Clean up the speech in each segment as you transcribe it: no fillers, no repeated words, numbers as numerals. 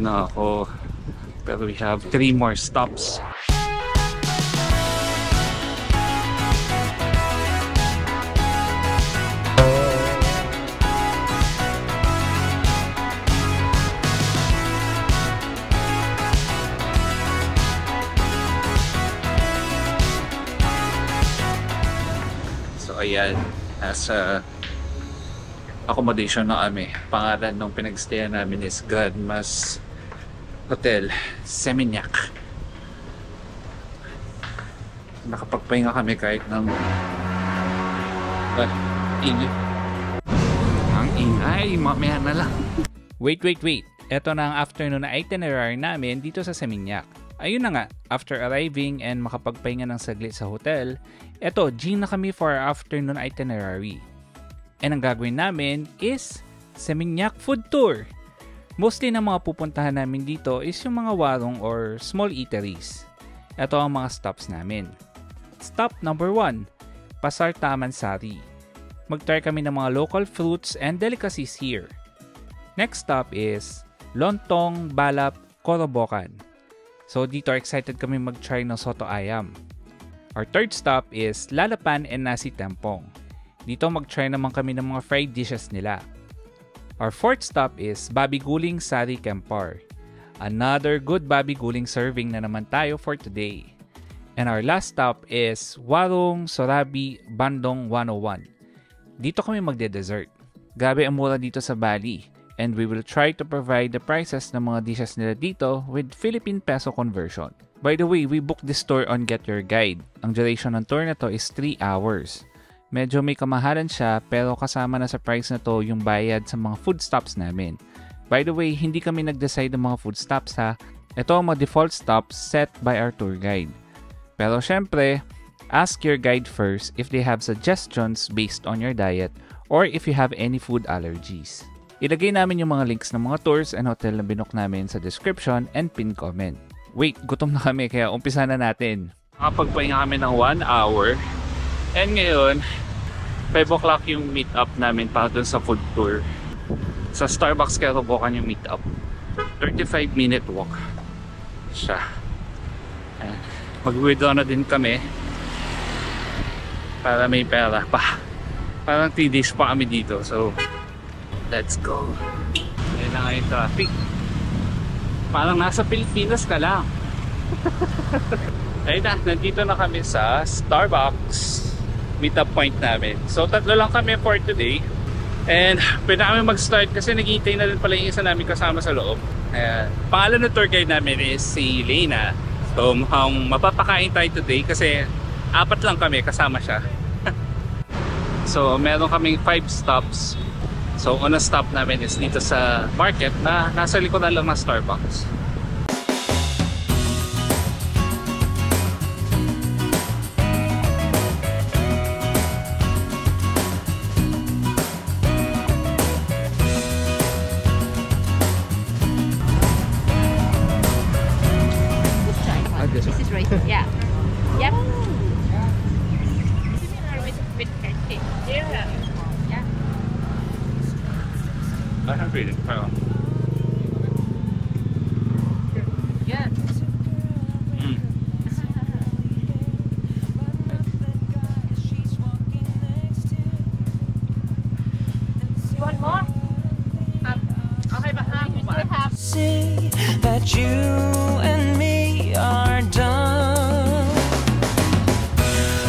na ako. Pero we have 3 more stops. Ayan, nasa accommodation na kami. Pangalan nung pinagstayan namin is Granmas Hotel Seminyak. Nakapagpahinga kami kahit ng ingay. Ang ingay, mamaya na lang. Wait. Ito na ang afternoon na itinerary namin dito sa Seminyak. Ayun na nga, after arriving and makapagpahinga ng saglit sa hotel, eto, G na kami for our afternoon itinerary. And ang gagawin namin is Seminyak Food Tour. Mostly na mga pupuntahan namin dito is yung mga warung or small eateries. Ito ang mga stops namin. Stop number 1, Pasar Taman Sari. Mag-try kami ng mga local fruits and delicacies here. Next stop is Lontong Balap Corobocan. So dito excited kami mag-try ng soto ayam. Our third stop is Lalapan and Nasi Tempong. Dito mag-try naman kami ng mga fried dishes nila. Our fourth stop is Babi Guling Sari Kempar. Another good babi guling serving na naman tayo for today. And our last stop is Warung Sorabi Bandung 101. Dito kami magde-dessert. Grabe ang mura dito sa Bali. And we will try to provide the prices ng mga dishes nila dito with Philippine peso conversion. By the way, we booked this tour on Get Your Guide. Ang duration ng tour na to is 3 hours. Medyo may kamahalan siya pero kasama na sa price na to yung bayad sa mga food stops namin. By the way, hindi kami nag-decide ng mga food stops ha. Ito ang mga default stops set by our tour guide. Pero syempre, ask your guide first if they have suggestions based on your diet or if you have any food allergies. Ilagay namin yung mga links ng mga tours and hotel na binook namin sa description and pinned comment. Wait, gutom na kami kaya umpisa na natin. Nakapagpahinga kami ng 1 hour. And ngayon, 5 o'clock yung meet up namin para dun sa food tour. Sa Starbucks Corobocan yung meet up. 35-minute walk siya. Mag-withdraw na din kami para may pera pa. Parang 3 days pa kami dito. So, let's go. Ayan na nga yung traffic. Parang nasa Pilipinas ka lang. Ayun na, nandito na kami sa Starbucks meet-up point namin. So, 3 lang kami for today. And pwede kami mag-start kasi naghihintay na rin pala yung isa namin kasama sa loob. Ayan. Pangalan ng tour guide namin is si Lena. So, mapapakain tayo today kasi 4 lang kami kasama siya. So, meron kaming 5 stops. So, unang stop namin is dito sa market na nasa likuran lang ng Starbucks. This is right. Yeah. Yep. With cake. Yeah. Yeah. I have read it. Yeah. You want more? Okay, but half. We still have. See that you and me are done.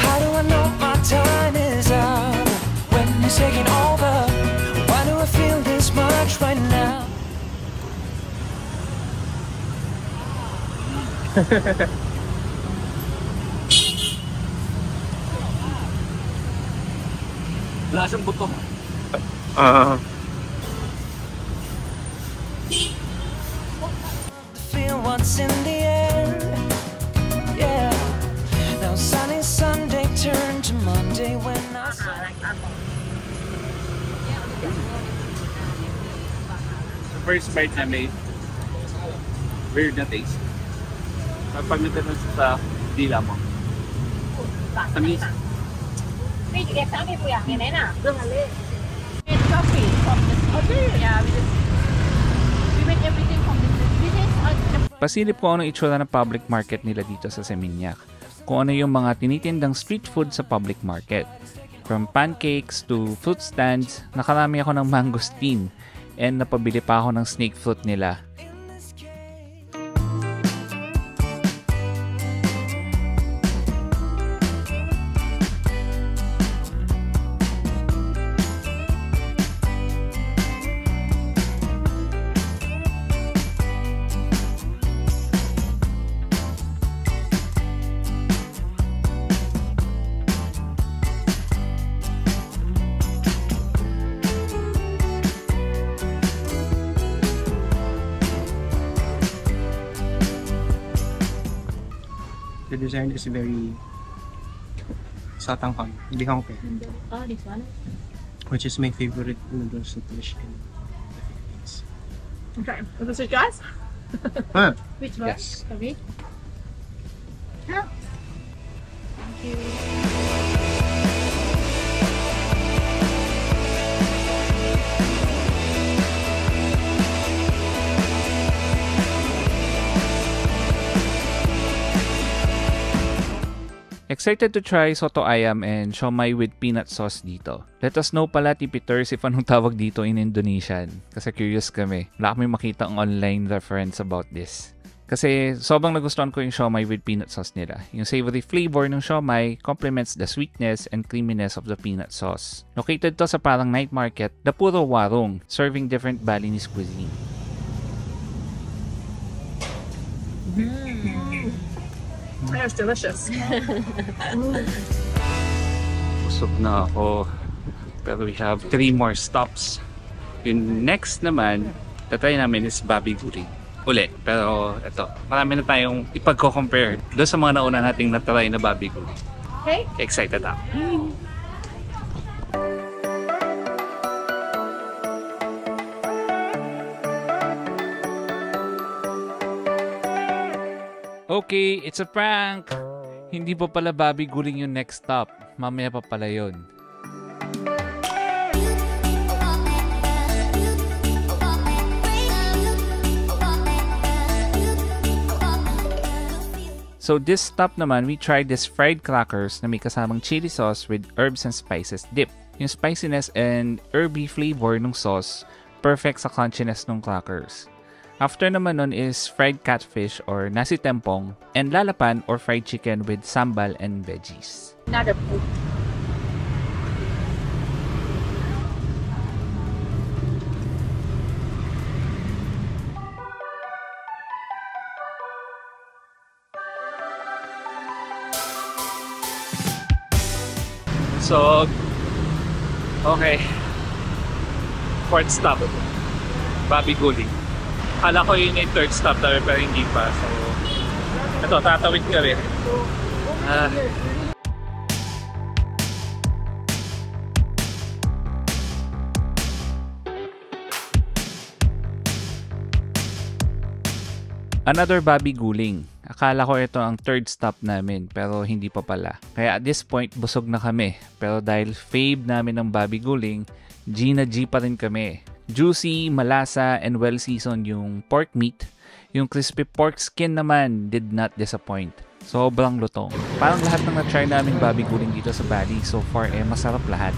How do I know my time is up when you're taking over? Why do I feel this much right now? Lasang buto. Feel what's in the air. Yeah. Now sunny Sunday turned to Monday when I saw. The first bite na may weird na taste. Kapag nagtatas sa dila mo. Tamis. Wait, you get some people yang ini na. It's coffee from the city. Yeah, we make everything from the city. pasilip ko anong itsura ng public market nila dito sa Seminyak. Kung ano yung mga tinitindang street food sa public market. From pancakes to fruit stands, nakarami ako ng mangosteen and napabili pa ako ng snake fruit nila. The design is very Satanghang, Bihangpe, Oh, this one. which is my favorite noodles dish in the Philippines. Okay. Was this guys? Huh? Which one? Yes. Sorry. Yeah. Thank you. Excited to try soto ayam and siomai with peanut sauce dito. Let us know pala, tipiters, if anong tawag dito in Indonesian. Kasi curious kami. Wala kami makita ang online reference about this. Kasi sobrang nagustuhan ko yung siomai with peanut sauce nila. Yung savory flavor ng siomai complements the sweetness and creaminess of the peanut sauce. Located to sa parang night market, the puro warung, serving different Balinese cuisine. That was delicious. Busog na ako. Pero we have 3 more stops. Yung next naman, tatry namin is Babi Guling. Uli. Pero ito, marami na tayong ipagko-compare doon sa mga nauna nating natry na Babi Guling. Okay. Excited ako. Okay, it's a prank! Hindi pa pala Babi Guling yung next stop. Mamaya pa pala yun. So this stop naman, we tried this fried crackers na may kasamang chili sauce with herbs and spices dip. Yung spiciness and herby flavor ng sauce, perfect sa crunchiness ng crackers. After naman nun is fried catfish or nasi tempong and lalapan or fried chicken with sambal and veggies. Another food. So, okay. 4th stop. Babi Guling. Akala ko yun yung 3rd stop namin pero hindi pa. So, ito, tatawid ka rin. Another Babi Guling. Akala ko ito ang 3rd stop namin pero hindi pa pala. Kaya at this point, busog na kami. Pero dahil fave namin ng Babi Guling, G na G pa rin kami. Juicy, malasa, and well-seasoned yung pork meat. Yung crispy pork skin naman did not disappoint. Sobrang lutong. Parang lahat ng na-try namin Babi Guling dito sa Bali so far masarap lahat.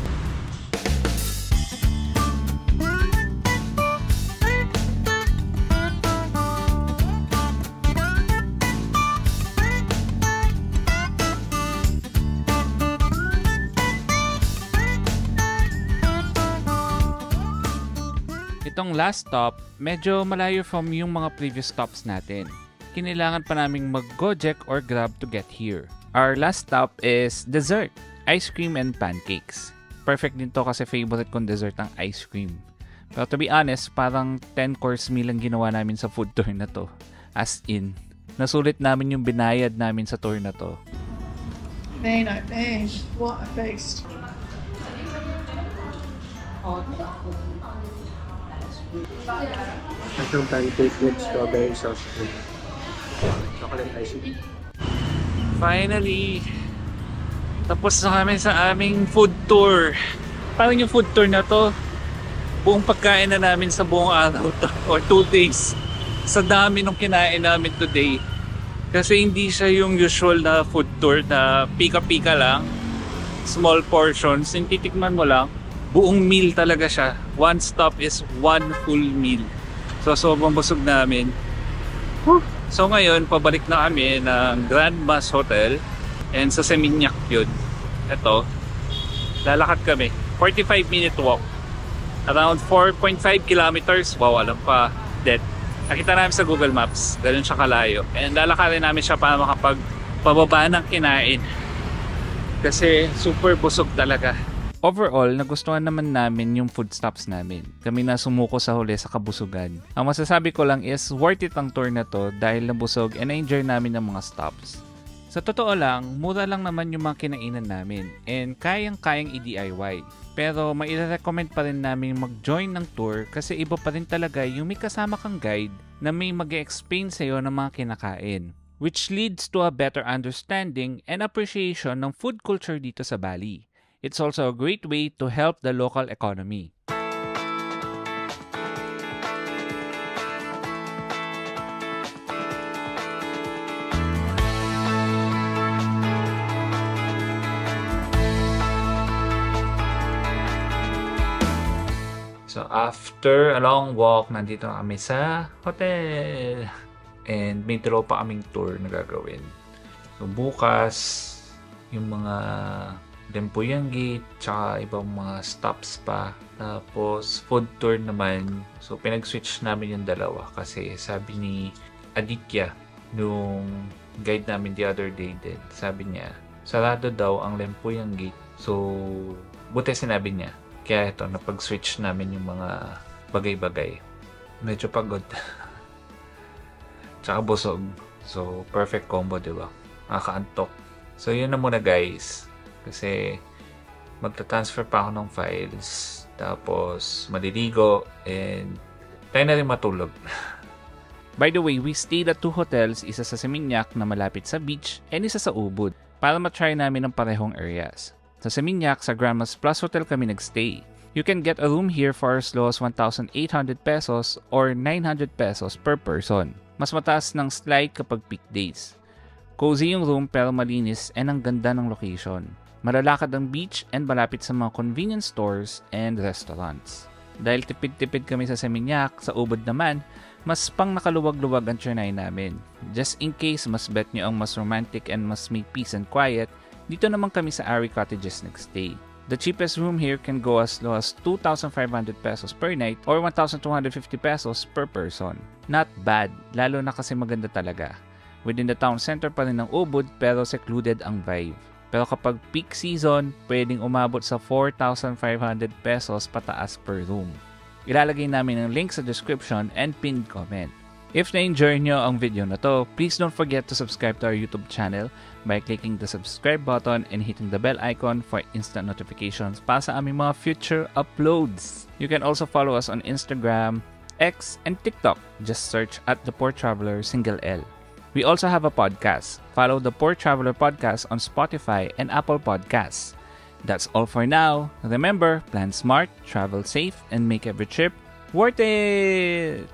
Itong last stop, medyo malayo from yung mga previous stops natin. Kinailangan pa naming mag-Gojek or Grab to get here. Our last stop is dessert, ice cream and pancakes. Perfect din to kasi favorite kong dessert ang ice cream. Pero to be honest, parang 10-course meal ang ginawa namin sa food tour na to. As in, nasulit namin yung binayad namin sa tour na to. Man, oh man, what a feast. Itong pancake with strawberry sauce and chocolate ice cream. Finally, tapos na kami sa aming food tour. Parang yung food tour na to, buong pagkain na namin sa buong araw to, or 2 days. sa dami nung kinain namin today. Kasi hindi siya yung usual na food tour na pika-pika lang, small portions, yung titikman mo lang, buong meal talaga siya. One stop is one full meal. So sobrang busog namin. So ngayon, pabalik na kami ng Grand Mas Hotel and sa Seminyak yun. Ito, lalakad kami. 45-minute walk. Around 4.5 kilometers. Wow, alam pa. Dead. Nakita namin sa Google Maps. Ganun siya kalayo. And lalakarin namin siya para makapagpababa ng kinain. Kasi super busog talaga. Overall, nagustuhan naman namin yung food stops namin. Kami na sumuko sa huli sa kabusugan. Ang masasabi ko lang is worth it ang tour na to dahil nabusog and na-enjoy namin ang mga stops. Sa totoo lang, mura lang naman yung mga kinainan namin and kayang-kayang i-DIY. Pero mai-recommend pa rin namin mag-join ng tour kasi iba pa rin talaga yung may kasama kang guide na may mag-explain sa'yo ng mga kinakain. Which leads to a better understanding and appreciation ng food culture dito sa Bali. It's also a great way to help the local economy. So after a long walk, nandito kami sa hotel. And may tropa kaming tour na gagawin. So bukas, yung mga Lempoyan Gate, tsaka ibang mga stops pa. Tapos food tour naman. So pinag-switch namin yung dalawa kasi sabi ni Aditya nung guide namin the other day din, sabi niya sarado daw ang Lempoyan Gate. So buti sinabi niya. Kaya ito, napag-switch namin yung mga bagay-bagay. Medyo pagod. Tsaka busog. So perfect combo, diba? Nakakaantok. So yun na muna guys. Kasi magta-transfer pa ako ng files. Tapos maliligo. And tayo na rin matulog. By the way, we stayed at 2 hotels. Isa sa Seminyak na malapit sa beach and isa sa Ubud. Para matry namin ang parehong areas. Sa Seminyak, sa Grand Mas Plus Hotel kami nagstay. You can get a room here for as low as 1,800 pesos or 900 pesos per person. Mas mataas ng slide kapag peak days. Cozy yung room pero malinis and ang ganda ng location. Malalakad ang beach and malapit sa mga convenience stores and restaurants. Dahil tipid-tipid kami sa Seminyak, sa Ubud naman, mas pang nakaluwag-luwag ang trinay namin. Just in case mas bet nyo ang mas romantic and mas may peace and quiet, dito naman kami sa Ari Cottages nagstay. The cheapest room here can go as low as 2,500 pesos per night or 1,250 pesos per person. Not bad, lalo na kasi maganda talaga. Within the town center pa rin ng Ubud pero secluded ang vibe. Pero kapag peak season, pwedeng umabot sa 4,500 pesos pataas per room. Ilalagay namin ang link sa description and pinned comment. If na-enjoy nyo ang video na to, please don't forget to subscribe to our YouTube channel by clicking the subscribe button and hitting the bell icon for instant notifications para sa aming mga future uploads. You can also follow us on Instagram, X, and TikTok. Just search at The Poor Traveler _L. We also have a podcast. Follow The Poor Traveler Podcast on Spotify and Apple Podcasts. That's all for now. Remember, plan smart, travel safe, and make every trip worth it!